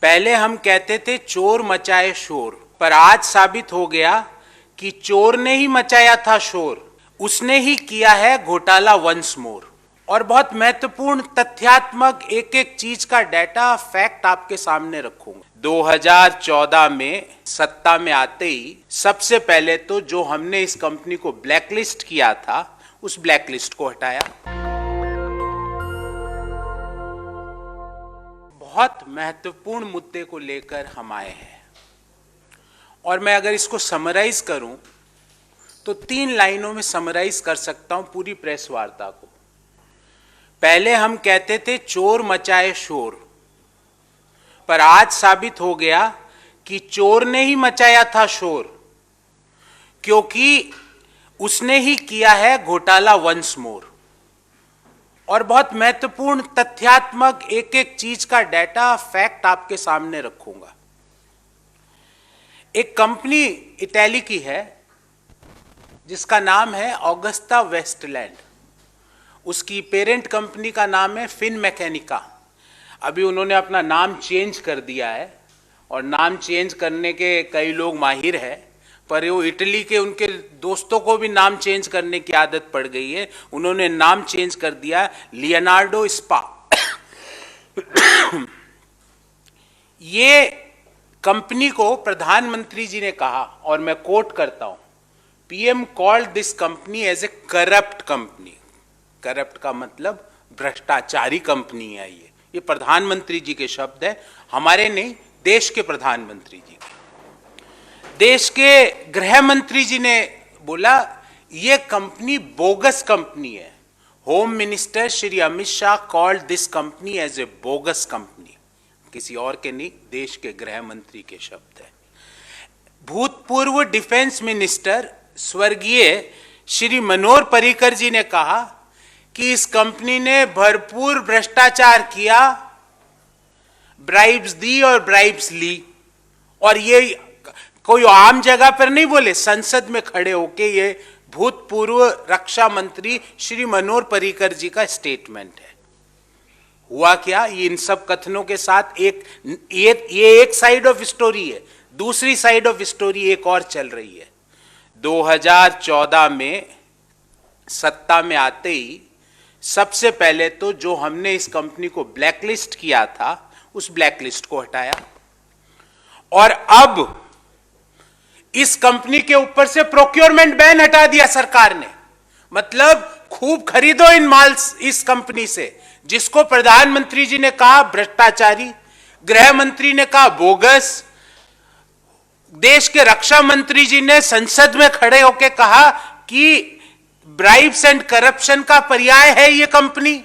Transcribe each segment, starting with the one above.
पहले हम कहते थे चोर मचाए शोर, पर आज साबित हो गया कि चोर ने ही मचाया था शोर, उसने ही किया है घोटाला वंस मोर। और बहुत महत्वपूर्ण तथ्यात्मक एक एक चीज का डाटा फैक्ट आपके सामने रखूंगा। 2014 में सत्ता में आते ही सबसे पहले तो जो हमने इस कंपनी को ब्लैकलिस्ट किया था, उस ब्लैकलिस्ट को हटाया। बहुत महत्वपूर्ण मुद्दे को लेकर हम आए हैं और मैं अगर इसको समराइज करूं तो 3 लाइनों में समराइज कर सकता हूं पूरी प्रेस वार्ता को। पहले हम कहते थे चोर मचाए शोर, पर आज साबित हो गया कि चोर ने ही मचाया था शोर, क्योंकि उसने ही किया है घोटाला वंस मोर। और बहुत महत्वपूर्ण तथ्यात्मक एक एक चीज का डाटा फैक्ट आपके सामने रखूंगा। एक कंपनी इटली की है जिसका नाम है ऑगस्टा वेस्टलैंड। उसकी पेरेंट कंपनी का नाम है फिनमैकेनिका। अभी उन्होंने अपना नाम चेंज कर दिया है और नाम चेंज करने के कई लोग माहिर हैं, पर वो इटली के उनके दोस्तों को भी नाम चेंज करने की आदत पड़ गई है। उन्होंने नाम चेंज कर दिया लियोनार्डो स्पा। ये कंपनी को प्रधानमंत्री जी ने कहा, और मैं कोट करता हूं, PM called this company as a corrupt company. Corrupt का मतलब भ्रष्टाचारी कंपनी है। ये प्रधानमंत्री जी के शब्द है, हमारे नहीं, देश के प्रधानमंत्री जी के। देश के गृह मंत्री जी ने बोला ये कंपनी बोगस कंपनी है। Home minister Shri Amit Shah called this company as a bogus company. किसी और के नहीं, देश के गृह मंत्री के शब्द है। भूतपूर्व डिफेंस मिनिस्टर स्वर्गीय श्री मनोहर पर्रिकर जी ने कहा कि इस कंपनी ने भरपूर भ्रष्टाचार किया, ब्राइब्स दी और ब्राइब्स ली। और ये कोई आम जगह पर नहीं बोले, संसद में खड़े होके ये भूतपूर्व रक्षा मंत्री श्री मनोहर पर्रिकर जी का स्टेटमेंट है। हुआ क्या, ये इन सब कथनों के साथ ये एक साइड ऑफ स्टोरी है, दूसरी साइड ऑफ स्टोरी एक और चल रही है। 2014 में सत्ता में आते ही सबसे पहले तो जो हमने इस कंपनी को ब्लैकलिस्ट किया था, उस ब्लैकलिस्ट को हटाया और अब इस कंपनी के ऊपर से प्रोक्योरमेंट बैन हटा दिया सरकार ने। मतलब खूब खरीदो इन माल इस कंपनी से, जिसको प्रधानमंत्री जी ने कहा भ्रष्टाचारी, गृह मंत्री ने कहा बोगस, देश के रक्षा मंत्री जी ने संसद में खड़े होकर कहा कि ब्राइब्स एंड करप्शन का पर्याय है ये कंपनी।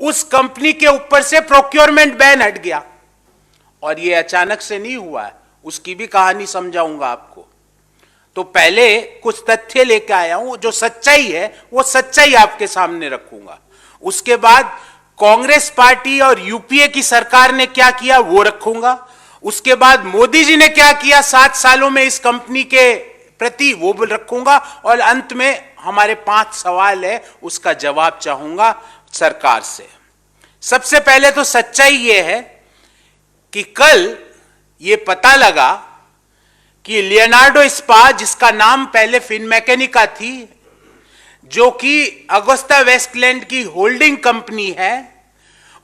उस कंपनी के ऊपर से प्रोक्योरमेंट बैन हट गया। और ये अचानक से नहीं हुआ है, उसकी भी कहानी समझाऊंगा आपको। तो पहले कुछ तथ्य लेके आया हूं, जो सच्चाई है वो सच्चाई आपके सामने रखूंगा। उसके बाद कांग्रेस पार्टी और यूपीए की सरकार ने क्या किया वो रखूंगा। उसके बाद मोदी जी ने क्या किया 7 सालों में इस कंपनी के प्रति वो भी रखूंगा। और अंत में हमारे 5 सवाल है, उसका जवाब चाहूंगा सरकार से। सबसे पहले तो सच्चाई ये है कि कल ये पता लगा कि लियोनार्डो स्पा, जिसका नाम पहले फिनमैकेनिका थी, जो कि अगुस्टा वेस्टलैंड की होल्डिंग कंपनी है,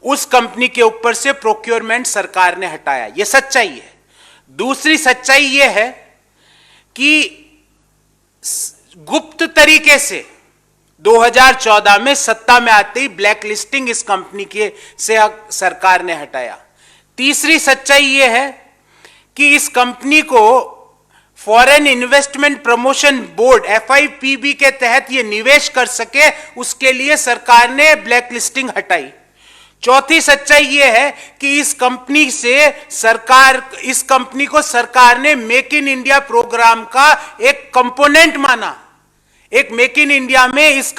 उस कंपनी के ऊपर से प्रोक्योरमेंट सरकार ने हटाया। यह सच्चाई है। दूसरी सच्चाई यह है कि गुप्त तरीके से 2014 में सत्ता में आते ही ब्लैक लिस्टिंग इस कंपनी के से सरकार ने हटाया। तीसरी सच्चाई यह है कि इस कंपनी को foreign investment promotion board FIPB के तहत यह निवेश कर सके, उसके लिए सरकार ने ब्लैक लिस्टिंग हटाई। चौथी सच्चाई यह है कि इस कंपनी को सरकार ने मेक इन इंडिया प्रोग्राम का एक कंपोनेंट माना। एक मेक इन इंडिया में दिस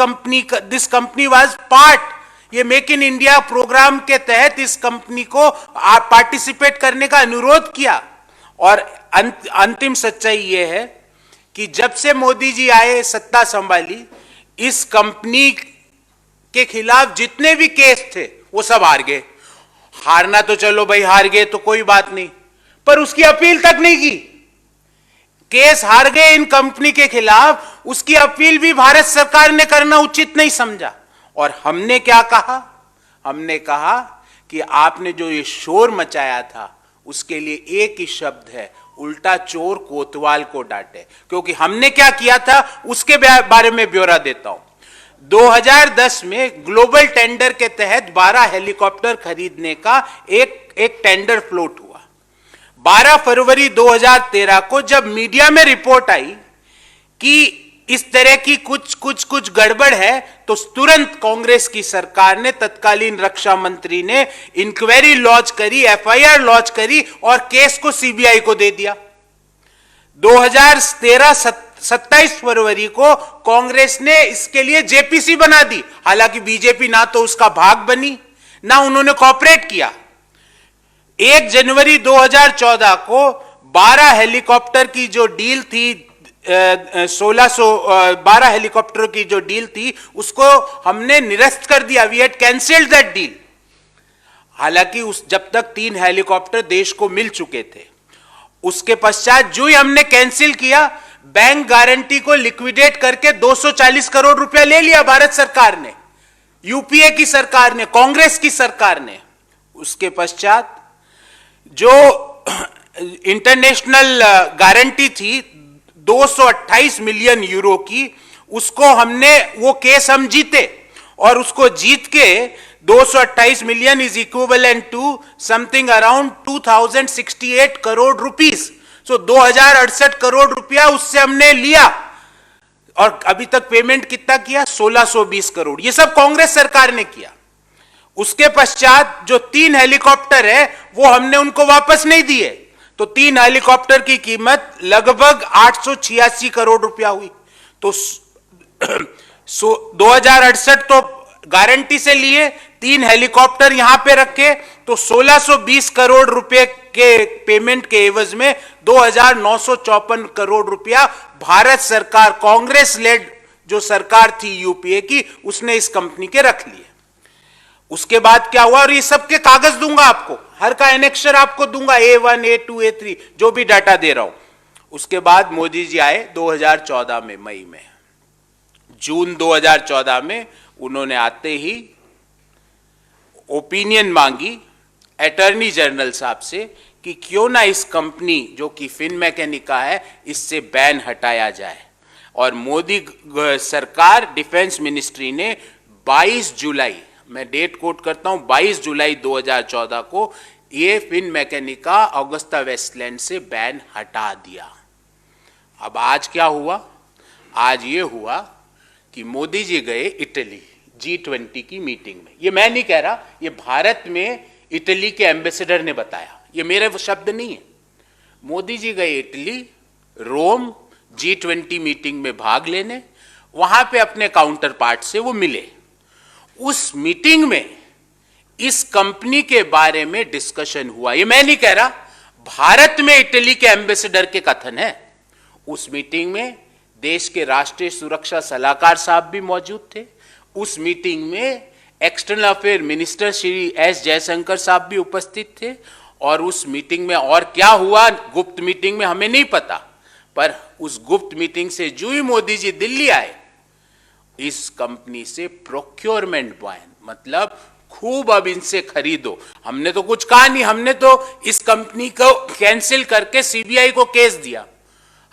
कंपनी वाज पार्ट। ये मेक इन इंडिया प्रोग्राम के तहत इस कंपनी को पार्टिसिपेट करने का अनुरोध किया। और अंतिम सच्चाई यह है कि जब से मोदी जी आए, सत्ता संभाली, इस कंपनी के खिलाफ जितने भी केस थे वो सब हार गए। हारना तो चलो भाई, हार गए तो कोई बात नहीं, पर उसकी अपील तक नहीं की। केस हार गए इन कंपनी के खिलाफ, उसकी अपील भी भारत सरकार ने करना उचित नहीं समझा। और हमने क्या कहा? हमने कहा कि आपने जो ये शोर मचाया था उसके लिए एक ही शब्द है, उल्टा चोर कोतवाल को डांटे। क्योंकि हमने क्या किया था उसके बारे में ब्यौरा देता हूं। 2010 में ग्लोबल टेंडर के तहत 12 हेलीकॉप्टर खरीदने का एक टेंडर फ्लोट हुआ। 12 फरवरी 2013 को जब मीडिया में रिपोर्ट आई कि इस तरह की कुछ गड़बड़ है, तो तुरंत कांग्रेस की सरकार ने, तत्कालीन रक्षा मंत्री ने इंक्वायरी लॉन्च करी, एफआईआर लॉन्च करी और केस को सीबीआई को दे दिया। 2013 27 फरवरी को कांग्रेस ने इसके लिए जेपीसी बना दी। हालांकि बीजेपी ना तो उसका भाग बनी, ना उन्होंने कोऑपरेट किया। 1 जनवरी 2014 को 12 हेलीकॉप्टर की जो डील थी, 12 हेलीकॉप्टरों की जो डील थी, उसको हमने निरस्त कर दिया। We had cancelled that deal. हालांकि जब तक 3 हेलीकॉप्टर देश को मिल चुके थे, उसके पश्चात जो ही हमने कैंसिल किया, बैंक गारंटी को लिक्विडेट करके 240 करोड़ रुपया ले लिया भारत सरकार ने, यूपीए की सरकार ने, कांग्रेस की सरकार ने। उसके पश्चात जो इंटरनेशनल गारंटी थी 228 मिलियन यूरो की, उसको हमने, वो केस हम जीते और उसको जीत के 228 million is equivalent to something around 2068 crore rupees. So 2068 crore रुपया उससे हमने लिया और अभी तक पेमेंट कितना किया? 1620 करोड़। ये सब कांग्रेस सरकार ने किया। उसके पश्चात जो 3 हेलीकॉप्टर है वो हमने उनको वापस नहीं दिए, तो 3 हेलीकॉप्टर की कीमत लगभग 886 करोड़ रुपया हुई। तो 2068 तो गारंटी से लिए, 3 हेलीकॉप्टर यहां पे रखे, तो 1620 करोड़ रुपए के पेमेंट के एवज में 2954 करोड़ रुपया भारत सरकार, कांग्रेस लेड जो सरकार थी यूपीए की, उसने इस कंपनी के रख लिए। उसके बाद क्या हुआ, और ये सबके कागज दूंगा आपको, हर का एनेक्शर आपको दूंगा, A1, A2, A3, जो भी डाटा दे रहा हूं। उसके बाद मोदी जी आए 2014 में, मई में, जून 2014 में उन्होंने आते ही ओपिनियन मांगी अटॉर्नी जनरल साहब से कि क्यों ना इस कंपनी जो कि फिन मैकेनिका है, इससे बैन हटाया जाए। और मोदी सरकार, डिफेंस मिनिस्ट्री ने 22 जुलाई, मैं डेट कोट करता हूं, 22 जुलाई 2014 को ये फिन मैकेनिका ऑगस्टा वेस्टलैंड से बैन हटा दिया। अब आज क्या हुआ? आज ये हुआ कि मोदी जी गए इटली G20 की मीटिंग में। ये मैं नहीं कह रहा, ये भारत में इटली के एम्बेसडर ने बताया, ये मेरे शब्द नहीं है। मोदी जी गए इटली, रोम, G20 मीटिंग में भाग लेने, वहां पे अपने काउंटर पार्ट से वो मिले। उस मीटिंग में इस कंपनी के बारे में डिस्कशन हुआ। ये मैं नहीं कह रहा, भारत में इटली के एम्बेसडर के कथन है। उस मीटिंग में देश के राष्ट्रीय सुरक्षा सलाहकार साहब भी मौजूद थे। उस मीटिंग में external affair minister Shri S Jaishankar साहब भी उपस्थित थे। और उस मीटिंग में और क्या हुआ, गुप्त मीटिंग में हमें नहीं पता, पर उस गुप्त मीटिंग से जो ही मोदी जी दिल्ली आए, इस कंपनी से प्रोक्योरमेंट बैन, मतलब खूब अब इनसे खरीदो। हमने तो कुछ कहा नहीं, हमने तो इस कंपनी को कैंसिल करके सीबीआई को केस दिया,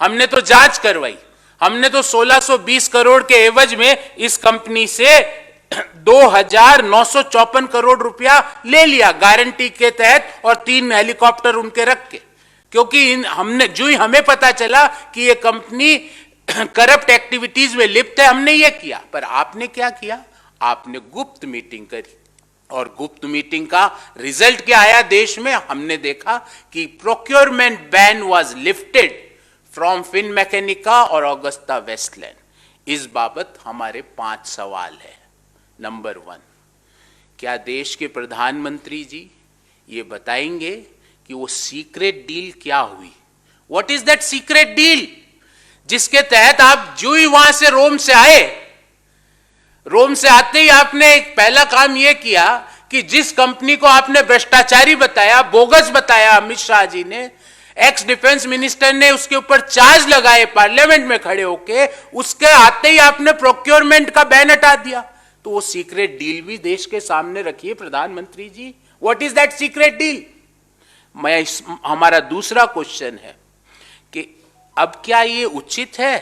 हमने तो जांच करवाई, हमने तो 1620 करोड़ के एवज में इस कंपनी से 2954 करोड़ रुपया ले लिया गारंटी के तहत, और 3 हेलीकॉप्टर उनके रख के। क्योंकि हमने जो ही हमें पता चला कि ये कंपनी करप्ट एक्टिविटीज में लिप्त है, हमने ये किया। पर आपने क्या किया? आपने गुप्त मीटिंग करी, और गुप्त मीटिंग का रिजल्ट क्या आया देश में? हमने देखा कि procurement ban was lifted from Finmeccanica और ऑगस्टा वेस्टलैंड। इस बाबत हमारे 5 सवाल है। नंबर 1, क्या देश के प्रधानमंत्री जी ये बताएंगे कि वो सीक्रेट डील क्या हुई? What is that secret deal जिसके तहत आप जो ही वहां से रोम से आए, रोम से आते ही आपने पहला काम यह किया कि जिस कंपनी को आपने भ्रष्टाचारी बताया, बोगस बताया अमित शाह जी ने, एक्स डिफेंस मिनिस्टर ने उसके ऊपर चार्ज लगाए पार्लियामेंट में खड़े होके, उसके आते ही आपने प्रोक्योरमेंट का बैन हटा दिया। तो वो सीक्रेट डील भी देश के सामने रखिए प्रधानमंत्री ji. What is that secret deal? हमारा दूसरा क्वेश्चन है कि अब क्या ये उचित है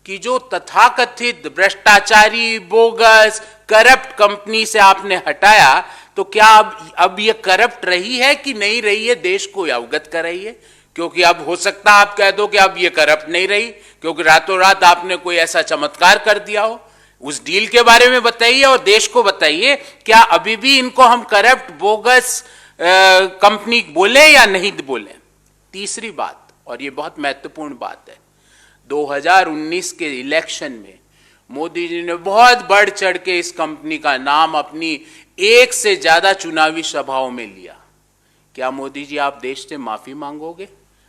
कि जो तथाकथित भ्रष्टाचारी, बोगस, करप्ट कंपनी से आपने हटाया, तो क्या अब ये करप्ट रही है कि नहीं रही है, देश को अवगत कराइए। क्योंकि अब हो सकता है आप कह दो कि अब ये करप्ट नहीं रही, क्योंकि रातों रात आपने कोई ऐसा चमत्कार कर दिया हो। उस डील के बारे में बताइए और देश को बताइए, क्या अभी भी इनको हम करप्ट, बोगस कंपनी बोले या नहीं बोले। तीसरी बात, और ये बहुत महत्वपूर्ण बात है, 2019 के इलेक्शन में मोदी जी ने बहुत बढ़ चढ़ के इस कंपनी का नाम अपनी एक से ज्यादा चुनावी सभाओं में लिया। क्या मोदी जी आप देश से माफी मांगोगे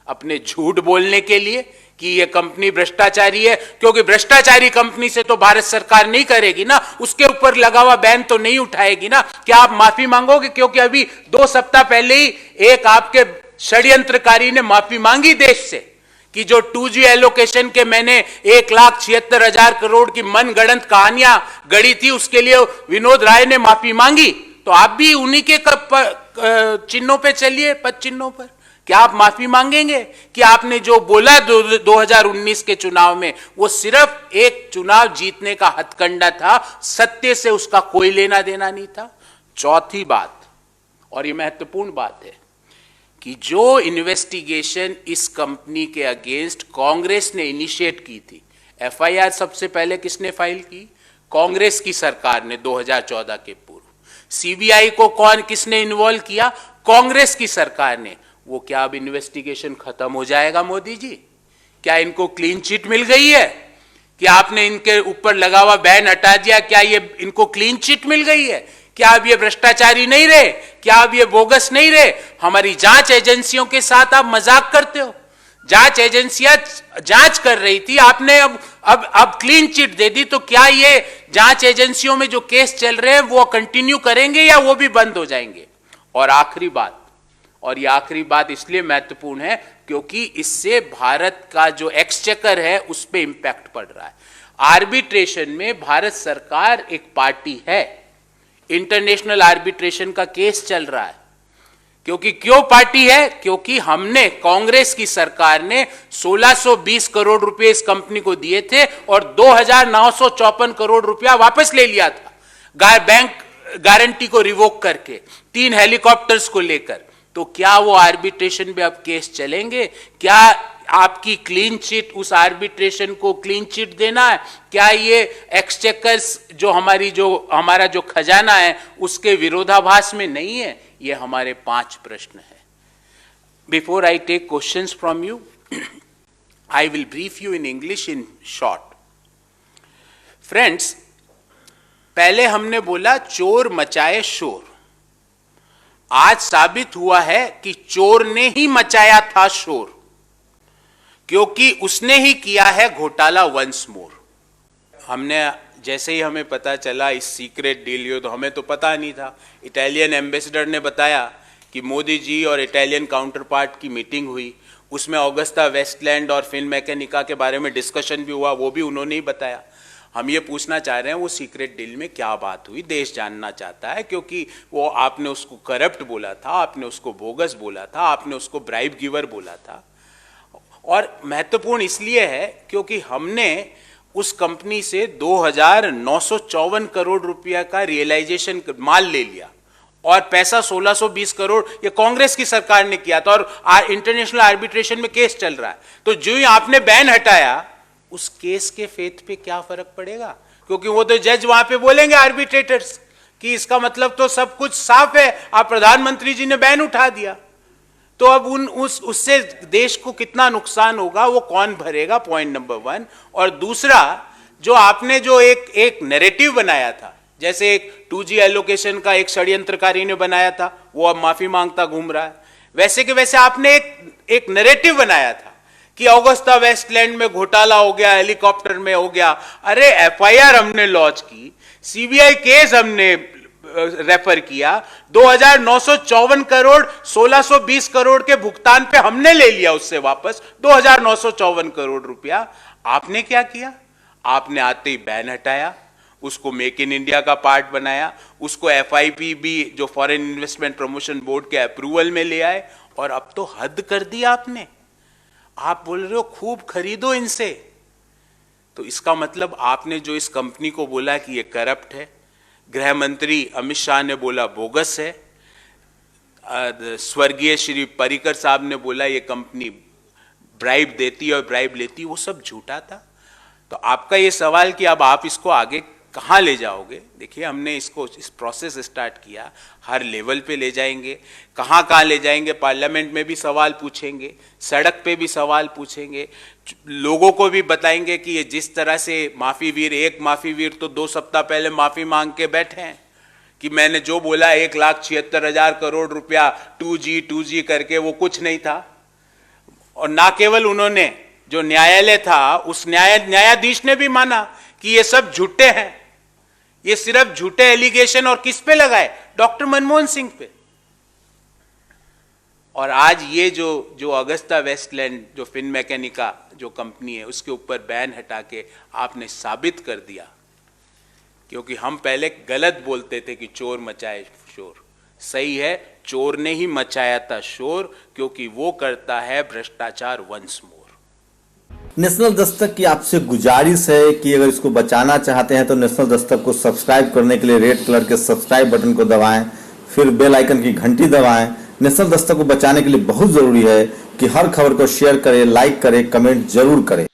अपने झूठ बोलने के लिए कि यह कंपनी भ्रष्टाचारी है? क्योंकि भ्रष्टाचारी कंपनी से तो भारत सरकार नहीं करेगी ना, उसके ऊपर लगा हुआ बैन तो नहीं उठाएगी ना। क्या आप माफी मांगोगे? क्योंकि अभी 2 सप्ताह पहले ही एक आपके षड्यंत्रकारी ने माफी मांगी देश से कि जो 2G एलोकेशन के मैंने 1,76,000 करोड़ की मनगढ़ंत कहानियां गढ़ी थी, उसके लिए विनोद राय ने माफी मांगी। तो आप भी उन्हीं के चिन्हों पे चलिए, पद चिन्हों पर। क्या आप माफी मांगेंगे कि आपने जो बोला 2019 के चुनाव में, वो सिर्फ एक चुनाव जीतने का हथकंडा था, सत्य से उसका कोई लेना देना नहीं था। चौथी बात, और ये महत्वपूर्ण बात है, कि जो इन्वेस्टिगेशन इस कंपनी के अगेंस्ट कांग्रेस ने इनिशिएट की थी, एफआईआर सबसे पहले किसने फाइल की? कांग्रेस की सरकार ने 2014 के पूर्व। सीबीआई को किसने इन्वॉल्व किया? कांग्रेस की सरकार ने। वो क्या अब इन्वेस्टिगेशन खत्म हो जाएगा मोदी जी? क्या इनको क्लीन चिट मिल गई है कि आपने इनके ऊपर लगा हुआ बैन हटा दिया? क्या ये इनको क्लीन चिट मिल गई है? क्या अब ये भ्रष्टाचारी नहीं रहे? क्या अब ये बोगस नहीं रहे? हमारी जांच एजेंसियों के साथ आप मजाक करते हो। जांच एजेंसियां जांच कर रही थी, आपने अब क्लीन चिट दे दी, तो क्या ये जांच एजेंसियों में जो केस चल रहे हैं वो कंटिन्यू करेंगे या वो भी बंद हो जाएंगे? और आखिरी बात, और ये आखिरी बात इसलिए महत्वपूर्ण है क्योंकि इससे भारत का जो एक्सचेकर है उस पर इंपैक्ट पड़ रहा है। आर्बिट्रेशन में भारत सरकार एक पार्टी है, इंटरनेशनल आर्बिट्रेशन का केस चल रहा है। क्यों पार्टी है? क्योंकि हमने, कांग्रेस की सरकार ने 1620 करोड़ रुपए इस कंपनी को दिए थे और 2954 करोड़ रुपया वापस ले लिया था बैंक गारंटी को रिवोक करके, 3 हेलीकॉप्टर्स को लेकर। तो क्या वो आर्बिट्रेशन में अब केस चलेंगे? क्या आपकी क्लीन चिट, उस आर्बिट्रेशन को क्लीन चिट देना है? क्या ये एक्सचेकर्स जो हमारा जो खजाना है उसके विरोधाभास में नहीं है? ये हमारे 5 प्रश्न है। Before I take questions from you, I will brief you in English in short. Friends, पहले हमने बोला चोर मचाए शोर। आज साबित हुआ है कि चोर ने ही मचाया था शोर, क्योंकि उसने ही किया है घोटाला वंस मोर। हमने, जैसे ही हमें पता चला इस सीक्रेट डील, ये तो हमें तो पता नहीं था, इटालियन एम्बेसडर ने बताया कि मोदी जी और इटालियन काउंटर पार्ट की मीटिंग हुई, उसमें ऑगस्टा वेस्टलैंड और फिनमेकेनिका के बारे में डिस्कशन भी हुआ, वो भी उन्होंने ही बताया। हम ये पूछना चाह रहे हैं वो सीक्रेट डील में क्या बात हुई, देश जानना चाहता है, क्योंकि वो आपने उसको करप्ट बोला था, आपने उसको बोगस बोला था, आपने उसको ब्राइब गिवर बोला था। और महत्वपूर्ण इसलिए है क्योंकि हमने उस कंपनी से 2954 करोड़ रुपया का रियलाइजेशन माल ले लिया और पैसा 1620 करोड़ ये कांग्रेस की सरकार ने किया था और इंटरनेशनल आर्बिट्रेशन में केस चल रहा है। तो जो ही आपने बैन हटाया, उस केस के फेथ पे क्या फर्क पड़ेगा? क्योंकि वो तो जज वहां पे बोलेंगे आर्बिट्रेटर्स कि इसका मतलब तो सब कुछ साफ है, आप प्रधानमंत्री जी ने बैन उठा दिया। तो अब उससे देश को कितना नुकसान होगा वो कौन भरेगा? Point number 1। और दूसरा, जो आपने जो एक नैरेटिव बनाया था, जैसे एक 2G एलोकेशन का एक षड्यंत्रकारी ने बनाया था, वो अब माफी मांगता घूम रहा है, वैसे के वैसे आपने एक नैरेटिव बनाया था कि ऑगस्टा वेस्टलैंड में घोटाला हो गया, हेलीकॉप्टर में हो गया। अरे एफआईआर हमने लॉन्च की, सीबीआई केस हमने रेफर किया, 2954 करोड़ 1620 करोड़ के भुगतान पे हमने ले लिया उससे वापस 2954 करोड़ रुपया। आपने क्या किया? आपने आते ही बैन हटाया, उसको मेक इन इंडिया का पार्ट बनाया, उसको FIPB जो फॉरेन इन्वेस्टमेंट प्रमोशन बोर्ड के अप्रूवल में ले आए, और अब तो हद कर दिया आपने। आप बोल रहे हो खूब खरीदो इनसे, तो इसका मतलब आपने जो इस कंपनी को बोला कि ये करप्ट है, गृह मंत्री अमित शाह ने बोला बोगस है, स्वर्गीय श्री पर्रिकर साहब ने बोला ये कंपनी ब्राइब देती है और ब्राइब लेती है, वो सब झूठा था। तो आपका ये सवाल कि अब आप इसको आगे कहाँ ले जाओगे, देखिए हमने इसको इस प्रोसेस स्टार्ट किया, हर लेवल पे ले जाएंगे, कहाँ कहाँ ले जाएंगे, पार्लियामेंट में भी सवाल पूछेंगे, सड़क पे भी सवाल पूछेंगे, लोगों को भी बताएंगे कि ये जिस तरह से माफी वीर, एक माफी वीर तो 2 सप्ताह पहले माफी मांग के बैठे हैं कि मैंने जो बोला 1,76,000 करोड़ रुपया 2G करके वो कुछ नहीं था। और ना केवल उन्होंने, जो न्यायालय था उस न्यायाधीश ने भी माना कि ये सब झूठे हैं, ये सिर्फ झूठे एलिगेशन, और किस पे लगाए? डॉक्टर मनमोहन सिंह पे। और आज ये जो अगस्ता वेस्टलैंड जो फिन मैकेनिका जो कंपनी है उसके ऊपर बैन हटा के आपने साबित कर दिया, क्योंकि हम पहले गलत बोलते थे कि चोर मचाए शोर। सही है, चोर ने ही मचाया था शोर, क्योंकि वो करता है भ्रष्टाचार वंस मोर। नेशनल दस्तक की आपसे गुजारिश है कि अगर इसको बचाना चाहते हैं तो नेशनल दस्तक को सब्सक्राइब करने के लिए रेड कलर के सब्सक्राइब बटन को दबाएं, फिर बेल आइकन की घंटी दबाएं। नेशनल दस्तक को बचाने के लिए बहुत जरूरी है कि हर खबर को शेयर करें, लाइक करें, कमेंट जरूर करें।